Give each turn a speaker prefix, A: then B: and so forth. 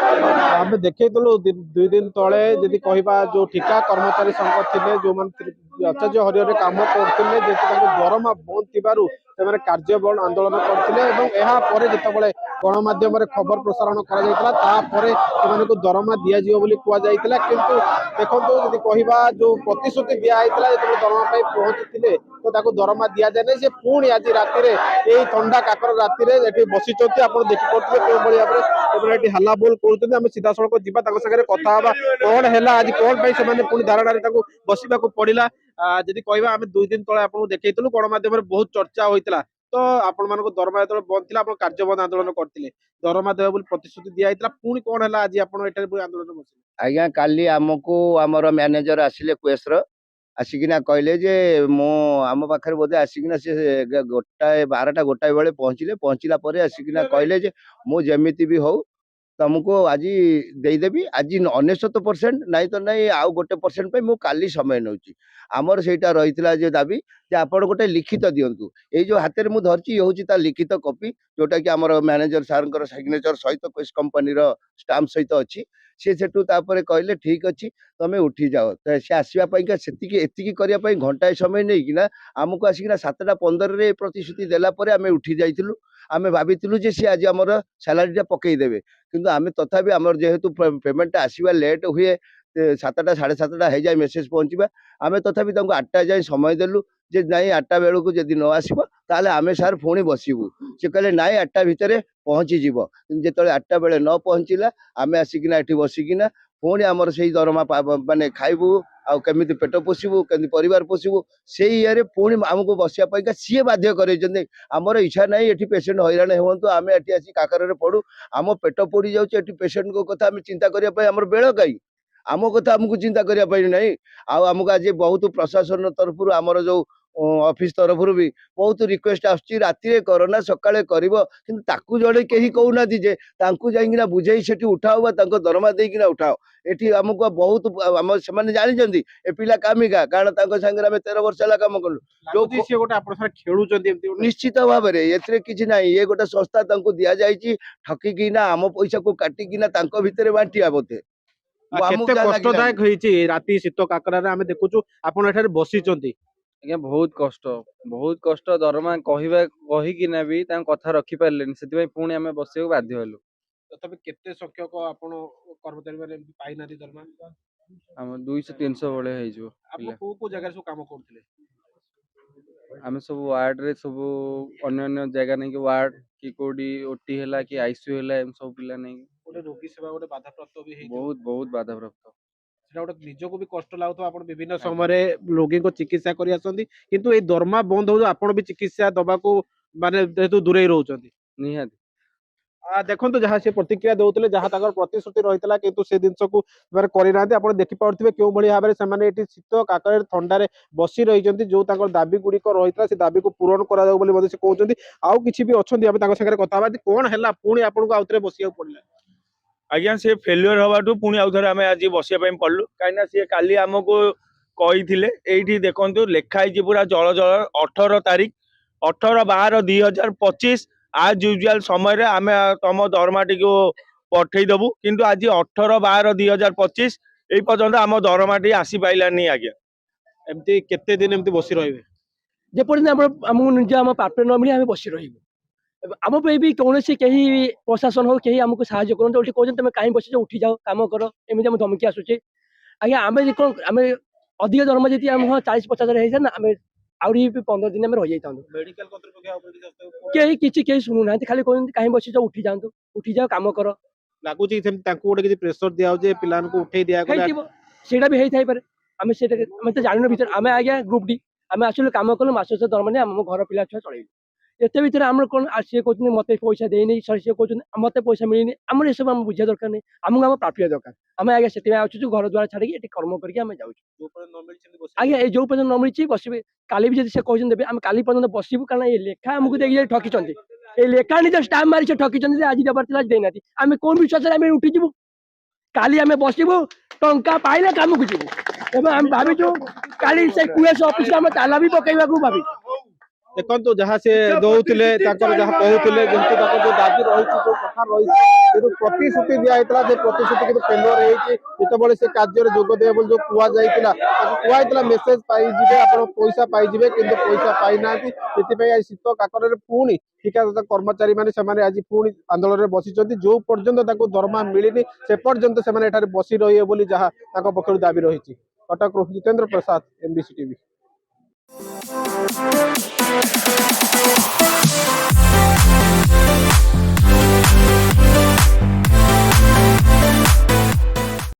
A: आम देखु दुई दिन तले जदि कह जो ठिका कर्मचारी संघ थे जो आचार्य हरिहर कम करते दरमा बंद थी कार्य बंद आंदोलन करते जिते गणमाध्यम खबर प्रसारण कर दरमा दि जाव कहला किंतु देखो जदि कह जो प्रतिश्रुति दिखाई जो दरमा पहुंची तो दरमा दि जाए से पुणी आज राति ठंडा काकर राति बसी आप देखिपे कौन भाव में हल्ला बोल कर सीधा सड़क जीवा सागर कथा कौन है आज कौन से पुणी धारणा बसवा पड़ा जदि कह आम दुई दिन तले आपको देखु गणमाध्यम बहुत चर्चा होता तो आपण मान दरमा जो बंद थी आप कार्य बंद आंदोलन करते दरमा देव प्रतिश्रुति दिखाई पुणी कौन है आज आप आंदोलन बस
B: आज्ञा काली आमको आमर मैनेजर आसिले क्वेश्चर आसिकिना कहले जे मो आम पाखे बोधे आसिकिना से गोटाए 12टा गोटाए बेले पहुंचला पर आसिकिना कहले जे मो जेमिति भी हो तुमको आज देदेवी आज 99% नहीं तो नहीं आउ गोटे परसेंट पे मु काली समय नौची आमर सेटा रही जे दाबी जे आपण गोटे लिखित दिंतु ये जो हाथ में धरची ये हूँ लिखित कॉपी जोटा कि आमर मैनेजर सार सिग्नेचर सहित क्वेस कंपनी स्टाम्प सहित अच्छी सी सेठू कहले ठीक अच्छी तुम उठी जाओ तो सी आसवाई से करने घंटाए समय नहीं कि आमको आसिक 7टा 15 प्रतिश्रुति देला आम उठी जाइलु आम भाविलु जे सी आज आमर सालारीटा पकईदेवे किंतु आम तथापि आमर जेहेतु पेमेंट आसवा लेट हुए 7टा 7:30 हो जाए मेसेज पहुँचवा आम तथापि 8टा जाए समय देलु जे नाई 8टा बेलू जदि न आसो ताले आम सार पुणी बसबू से कहले नाई 8टा भितर पहुँचीज जो 8टा बेले न पहुँचला आम आसिकिना एठी बसिकिना पुणी आमर से दरमा माने खाइबू आमी पेट पोषिबू केमती परिवार पोषिबू से ये पुणी आमको बसापा सी बाध्य कर आमर इच्छा ना ये पेसेंट हैरान हूँ आम ये आसी काकर पड़ू आम पेट पोड़ी जाऊँ पेसेंट को कथा चिंता करने आम बेल कई आम कथा आमको चिंता करने ना आमको आज बहुत प्रशासन तरफ आमर जो ऑफिस तरफ भी बहुत रिक्वेस्ट आसुची राति करना सकाळे करिवो किंतु ताकू जड़े कहीं कहूना जे तांकू जाइकिना बुझेई सेठी उठाओ बा तांको दरमा देकिना उठाओ एठी हमको बहुत हम से जानी ए पिला कामिका कारण तांको संगे आम 13 वर्ष होला काम कलु जो
A: सी गोटे आप खेलुं
B: निश्चित भाव में एथरे किछि ना ये गोटे संस्था तांको दिया जाइची ठकिकिना आम पैसा को काटिकिना तांको भितरे बांटिया बोथे
A: केते कष्टदायक होईची राति शीत काकरा आम देखुछु आपण एठारे बसिचंती
C: आज्ञा बहुत कष्ट दरमा कहीकिना भी कथा रखी पारे से पुणी आम बस बाध्य हेलु
A: तथापि केते संख्यक आपण कर्मचारी माने पाई नाती दरमा
C: आम 200-300 बळे हेजो
A: आप को जगह सब काम करथिले
C: आम सब वार्ड रे सब अन्य जगह नहीं कि वार्ड कि कोडी ओटी हैला कि आईसीयू हैला एम सब पिला नहीं
A: गोटे रोगी सेवा गोटे बाधा प्राप्त भी
C: बहुत बाधा प्राप्त
A: सेटा गोटे निजको भी कष्ट लागतो आपण विभिन्न समय रोगी को चिकित्सा करि आसंती किंतु ए दरमा बंद हो आपण भी चिकित्सा दबा को माने जेतु दूरे रहउचंती
C: निहाती
A: देखो जहाँ से प्रतिक्रिया दौले जहाँ प्रतिश्रुति रही किंतु से जिनस को करना आप देखी पारे क्यों भाव में शीत काकर थंडार बसी रही जो दाबी गुड़िक रही से दाबी को पूरण करा कहते आउ कि भी अच्छा कथा कौन है पुणी आपको आउ थे बस पड़ा
D: आज्ञा से फेल्युअर हवाटू पुणी आउ थे आम आज बसिया पड़लु कहीं सी काली आमको कही ये देखु लिखाई पूरा जल जल 18 तारीख 18/12/2025 आज यूजुआल समय आम तुम दरमाटी को पठेदेबू किंतु आज 18/12/2025 ये पर्यंत आम दरमाटी आसी पाइलानी आज्ञा
A: एमती केते दिन एमती बसी रहिबे
E: जेपर्यंत आमको निज आम प्राप्य न मिले आम बसी रही आम भी कौन कहीं प्रशासन हो कहीं आमको साहय करते कहते तुम कहीं बस उठी जाओ कम कर एमती आम धमकी आसूचे आज्ञा आम कौन आम अधिक दरमा जी आम 40-50 ना आम आउरी 15 दिन रही जाता
A: मेडिकल कर्तृपक्ष
E: कहीं किसी कहीं शुणुना खाली कहते कहीं बस उठी जातु उठी जाओ कम कर
A: लगुच गोटे प्रेसर दिया पिला उठे दिया
E: सेटा भी होता है आम तो जान भर आम आज्ञा ग्रुप डी आम आसलु कम कलु मास दरमा नहीं आम घर पिला छुआ चलू एत भर आम कौन सी कहते मत पैसा देनी सी कहते मत पैसा मिलनी आम ये सब आम बुझा दरकार नहीं आमको आम प्राप्य दरकार आम आज्ञा से आसुचु घर द्वार छाड़ी कर्म करके आम जाऊँ आज्ञा ये जो पर्यटन न मिली बसबे काली भी जब कहते देवे आम काली पर्यटन बसबू कारण ये लेखा आमको देखिए ठकी ये लेखा निज स्टाम्प मारी ठकी आज देवार आज देना आम कौन विश्वास उठीजु काली आम बसबू टंका पाइले कम को जीवु आम भाविचु काली से कुएस ऑफिस आम ताला भी पकड़ा भावी
A: ଦେଖନ୍ତୁ ଯାହା ସେ ଦଉଥିଲେ ତାଙ୍କର ଯାହା କହୁଥିଲେ ଯେହେତୁ ତାଙ୍କର ଯୋଉ ଦାବି ରହିଛି ଯୋଉ କଥା ରହିଛି କିନ୍ତୁ ପ୍ରତିଶ୍ରୁତି ଦିଆଯାଇଥିଲା ସେ ପ୍ରତିଶ୍ରୁତି କିନ୍ତୁ ଫେଲୁଅର ହେଇଛି ଯେତେବେଳେ ସେ କାର୍ଯ୍ୟରେ ଯୋଗ ଦେବେ ବୋଲି ଯୋଉ କୁହାଯାଇଥିଲା ତାକୁ କୁହାଯାଇଥିଲା ମେସେଜ ପାଇଯିବେ ଆପଣ ପଇସା ପାଇଯିବେ କିନ୍ତୁ ପଇସା ପାଇନାହାନ୍ତି ସେଥିପାଇଁ ଆଜି ଶୀତ କାକରରେ ପୁଣି ଠିକାଦାର କର୍ମଚାରୀ ମାନେ ସେମାନେ ଆଜି ପୁଣି ଆନ୍ଦୋଳନରେ ବସିଛନ୍ତି ଯୋଉ ପର୍ଯ୍ୟନ୍ତ ତାଙ୍କୁ ଦରମା ମିଳିନି ସେ ପର୍ଯ୍ୟନ୍ତ ସେମାନେ ଏଠାରେ ବସି ରହିବେ ବୋଲି ଯାହା ତାଙ୍କ ପକ୍ଷରୁ ଦାବି ରହିଛି କଟକରୁ ଜିତେନ୍ଦ୍ର ପ୍ରସାଦ ଏମବିସି ଟିଭି।